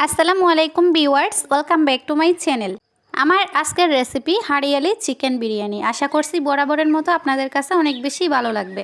আসসালামু আলাইকুম viewers, welcome back to my channel. আমার আজকের রেসিপি হাঁড়িয়ালি চিকেন বিরিয়ানি। আশা করছি বরাবরের মতো আপনাদের কাছে অনেক বেশি ভালো লাগবে।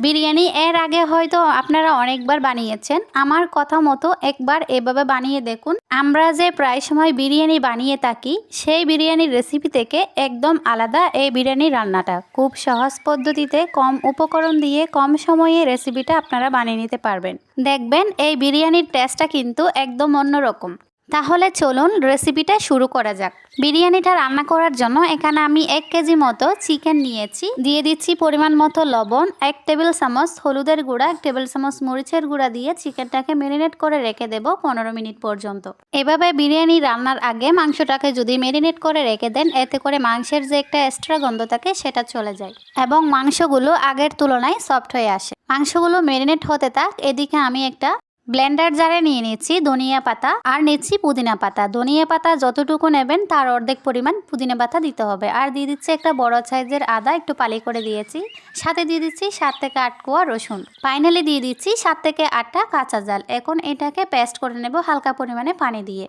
বিরিয়ানি এর আগে হয়তো আপনারা অনেকবার বানিয়েছেন, আমার কথা মতো একবার এভাবে বানিয়ে দেখুন। আমরা যে প্রায় সময় বিরিয়ানি বানিয়ে থাকি সেই বিরিয়ানির রেসিপি থেকে একদম আলাদা এই বিরিয়ানি রান্নাটা। খুব সহজ পদ্ধতিতে কম উপকরণ দিয়ে কম সময়ে রেসিপিটা আপনারা বানিয়ে নিতে পারবেন। দেখবেন এই বিরিয়ানির টেস্টটা কিন্তু একদম অন্যরকম। তাহলে চলুন রেসিপিটা শুরু করা যাক। বিরিয়ানিটা রান্না করার জন্য এখানে আমি 1 কেজি মতো চিকেন নিয়েছি। দিয়ে দিচ্ছি পরিমাণ মতো লবণ, 1 টেবিল চামচ হলুদের গুঁড়া, 1 টেবিল চামচ মরিচের গুঁড়া দিয়ে চিকেনটাকে ম্যারিনেট করে রেখে দেব 15 মিনিট পর্যন্ত। এভাবে বিরিয়ানি রান্নার আগে মাংসটাকে যদি ম্যারিনেট করে রেখে দেন, এতে করে মাংসের যে একটা এক্সট্রা গন্ধ থাকে সেটা চলে যায় এবং মাংসগুলো আগের তুলনায় সফট হয়ে আসে। মাংসগুলো ম্যারিনেট হতে থাক, এদিকে আমি একটা ব্লেন্ডার জারে নিয়ে নিচ্ছি ধনিয়া পাতা আর নিচ্ছি পুদিনা পাতা। ধনিয়া পাতা যতটুকু নেবেন তার অর্ধেক পরিমাণ পুদিনা পাতা দিতে হবে। আর দিয়ে দিচ্ছি একটা বড় সাইজের আদা, একটু পালি করে দিয়েছি। সাথে দিয়ে দিচ্ছি 7 থেকে 8 কোয়া রসুন। ফাইনালি দিয়ে দিচ্ছি 7 থেকে 8টা কাঁচা ঝাল। এখন এটাকে পেস্ট করে নেব হালকা পরিমাণে পানি দিয়ে।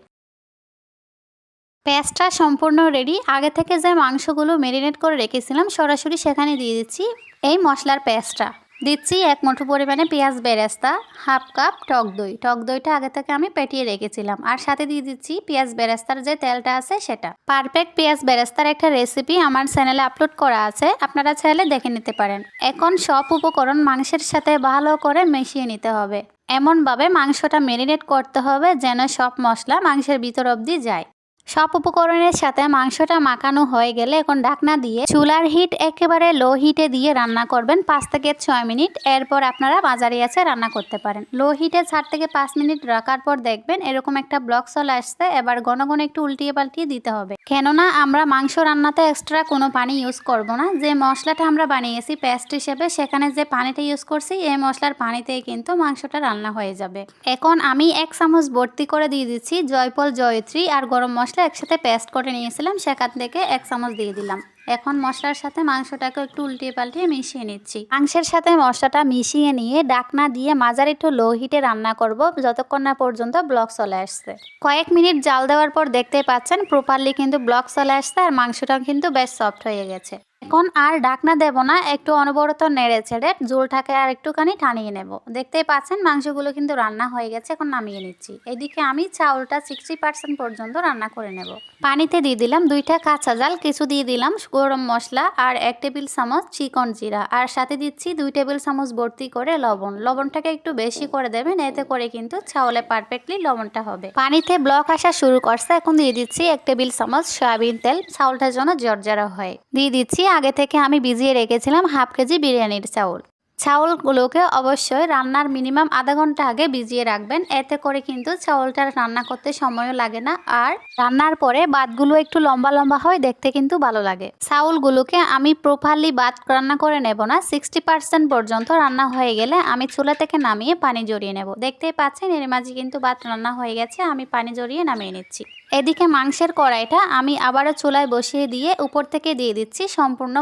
পেস্টটা সম্পূর্ণ রেডি। আগে থেকে যে মাংসগুলো ম্যারিনেট করে রেখেছিলাম সরাসরি সেখানে দিয়ে দিচ্ছি এই মশলার পেস্টটা। দিচ্ছি 1 মুঠো পরিমাণে পেঁয়াজ বেরেস্তা, হাফ কাপ টক দই। টক দইটা আগে থেকে আমি পেটিয়ে রেখেছিলাম। আর সাথে দিয়ে দিচ্ছি পেঁয়াজ বেরেস্তার যে তেলটা আছে সেটা। পারফেক্ট পেঁয়াজ বেরেস্তার একটা রেসিপি আমার চ্যানেলে আপলোড করা আছে, আপনারা চাইলে দেখে নিতে পারেন। এখন সব উপকরণ মাংসের সাথে ভালো করে মিশিয়ে নিতে হবে। এমনভাবে মাংসটা ম্যারিনেট করতে হবে যেন সব মশলা মাংসের ভিতর অবধি যায়। সব উপকরণের সাথে মাংসটা মাখানো হয়ে গেলে এখন ঢাকনা দিয়ে চুলার হিট একেবারে লো হিটে দিয়ে রান্না করবেন 5 থেকে 6 মিনিট। এরপর আপনারা মাঝারি আঁচে রান্না করতে পারেন। লো হিটে 4 থেকে 5 মিনিট রাখার পর দেখবেন এরকম একটা ব্লক চলে আসছে। এবার ঘন ঘন একটু উল্টিয়ে পাল্টিয়ে দিতে হবে, কেননা আমরা মাংস রান্নাতে এক্সট্রা কোনো পানি ইউজ করব না। যে মশলাটা আমরা বানিয়েছি পেস্ট হিসেবে, সেখানে যে পানিটা ইউজ করছি এই মশলার পানিতেই কিন্তু মাংসটা রান্না হয়ে যাবে। এখন আমি 1 চামচ ভর্তি করে দিয়ে দিচ্ছি জয়ফল, জয়ত্রী আর গরম মশলা একসাথে পেস্ট করে নিয়েছিলাম, সেখান থেকে 1 চামচ দিয়ে দিলাম। এখন মশলার সাথে মাংসটাকে একটু উল্টিয়ে পাল্টিয়ে মিশিয়ে নিচ্ছি। মাংসের সাথে মশলাটা মিশিয়ে নিয়ে ঢাকনা দিয়ে মাঝারি টু লো হিটে রান্না করব যতক্ষণ না পর্যন্ত ব্লক চলে আসছে। কয়েক মিনিট জাল দেওয়ার পর দেখতে পাচ্ছেন প্রপারলি কিন্তু ব্লক চলে আসছে আর মাংসটা কিন্তু বেশ সফট হয়ে গেছে। এখন আর ঢাকনা দেব না, একটু অনবরত নেড়ে ছেড়ে ঝোলটাকে আর একটুখানি টানিয়ে নেব। দেখতেই পাচ্ছেন মাংসগুলো কিন্তু রান্না হয়ে গেছে, এখন নামিয়ে নিচ্ছি। এদিকে আমি চাউলটা 60% পর্যন্ত রান্না করে নেব। পানিতে দিয়ে দিলাম 2টা কাঁচা ঝাল, কিছু দিয়ে দিলাম গরম মশলা আর 1 টেবিল চামচ চিকন জিরা, আর সাথে দিচ্ছি 2 টেবিল চামচ ভর্তি করে লবণ। লবণটাকে একটু বেশি করে দেবেন, এতে করে কিন্তু চাউলে পারফেক্টলি লবণটা হবে। পানিতে ব্লক আসা শুরু করছে, এখন দিয়ে দিচ্ছি 1 টেবিল চামচ সয়াবিন তেল, চাউলটার জন্য জর্জরা হয়। দিয়ে দিচ্ছি আগে থেকে আমি ভিজিয়ে রেখেছিলাম হাফ কেজি বিরিয়ানির চাউল। চাউলগুলোকে অবশ্যই রান্নার মিনিমাম আধা ঘন্টা আগে ভিজিয়ে রাখবেন, এতে করে কিন্তু চাউলটা রান্না করতে সময়ও লাগে না আর রান্নার পরে ভাতগুলো একটু লম্বা লম্বা হয়, দেখতে কিন্তু ভালো লাগে। চাউলগুলোকে আমি প্রপারলি ভাত রান্না করে নেব না, 60% পর্যন্ত রান্না হয়ে গেলে আমি চুলা থেকে নামিয়ে পানি জড়িয়ে নেব। দেখতেই পাচ্ছেন এর মাঝে কিন্তু ভাত রান্না হয়ে গেছে, আমি পানি জড়িয়ে নামিয়ে নিচ্ছি। এদিকে মাংসের কড়াইটা আমি আবারও চুলায় বসিয়ে দিয়ে উপর থেকে দিয়ে দিচ্ছি সম্পূর্ণ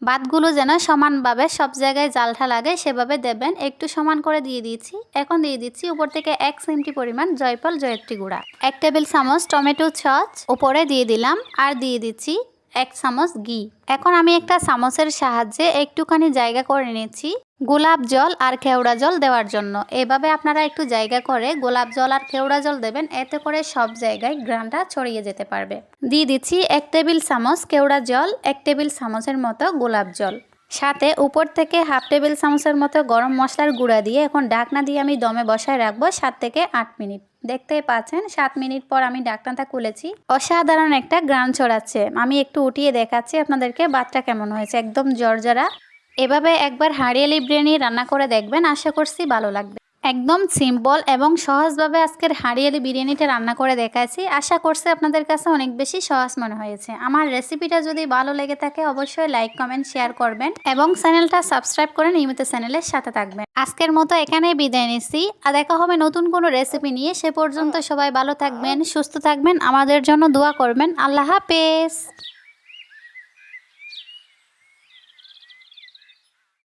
ভাতগুলো যেন সমানভাবে সব জায়গায় জালটা লাগে সেভাবে দেবেন। একটু সমান করে দিয়ে দিচ্ছি। এখন দিয়ে দিচ্ছি উপর থেকে 1 চিমটি পরিমাণ জয়ফল, জয়ত্রী গুঁড়া, 1 টেবিল চামচ টমেটো সস উপরে দিয়ে দিলাম আর দিয়ে দিচ্ছি 1 চামচ ঘি। এখন আমি একটা চামচের সাহায্যে একটুখানি জায়গা করে নিচ্ছি গোলাপ জল আর কেওড়া জল দেওয়ার জন্য। এভাবে আপনারা একটু জায়গা করে গোলাপ জল আর কেওড়া জল দেবেন, এতে করে সব জায়গায় ঘ্রাণটা ছড়িয়ে যেতে পারবে। দিয়ে দিচ্ছি 1 টেবিল চামচ কেওড়া জল, 1 টেবিল চামচের মতো গোলাপ জল, সাথে উপর থেকে হাফ টেবিল চামচের মতো গরম মশলার গুঁড়া দিয়ে এখন ঢাকনা দিয়ে আমি দমে বসায় রাখবো 7 থেকে 8 মিনিট। দেখতেই পাচ্ছেন 7 মিনিট পর আমি ঢাকনাটা খুলেছি। অসাধারণ একটা ঘ্রাণ ছড়াচ্ছে। আমি একটু উঠিয়ে দেখাচ্ছি আপনাদেরকে ভাতটা কেমন হয়েছে, একদম জর্জরা। এভাবে একবার হাঁড়িয়ালি বিরিয়ানি রান্না করে দেখবেন, আশা করছি ভালো লাগবে। একদম সিম্পল এবং সহজভাবে আজকের হাঁড়িয়ালি বিরিয়ানিটা রান্না করে দেখাচ্ছি। আশা করছি আপনাদের কাছে অনেক বেশি সহজ মনে হয়েছে। আমার রেসিপিটা যদি ভালো লেগে থাকে অবশ্যই লাইক, কমেন্ট, শেয়ার করবেন এবং চ্যানেলটা সাবস্ক্রাইব করে নিয়মিত চ্যানেলের সাথে থাকবেন। আজকের মতো এখানেই বিদায় নিচ্ছি, আর দেখা হবে নতুন কোনো রেসিপি নিয়ে। সে পর্যন্ত সবাই ভালো থাকবেন, সুস্থ থাকবেন, আমাদের জন্য দোয়া করবেন। আল্লাহ হাফেজ।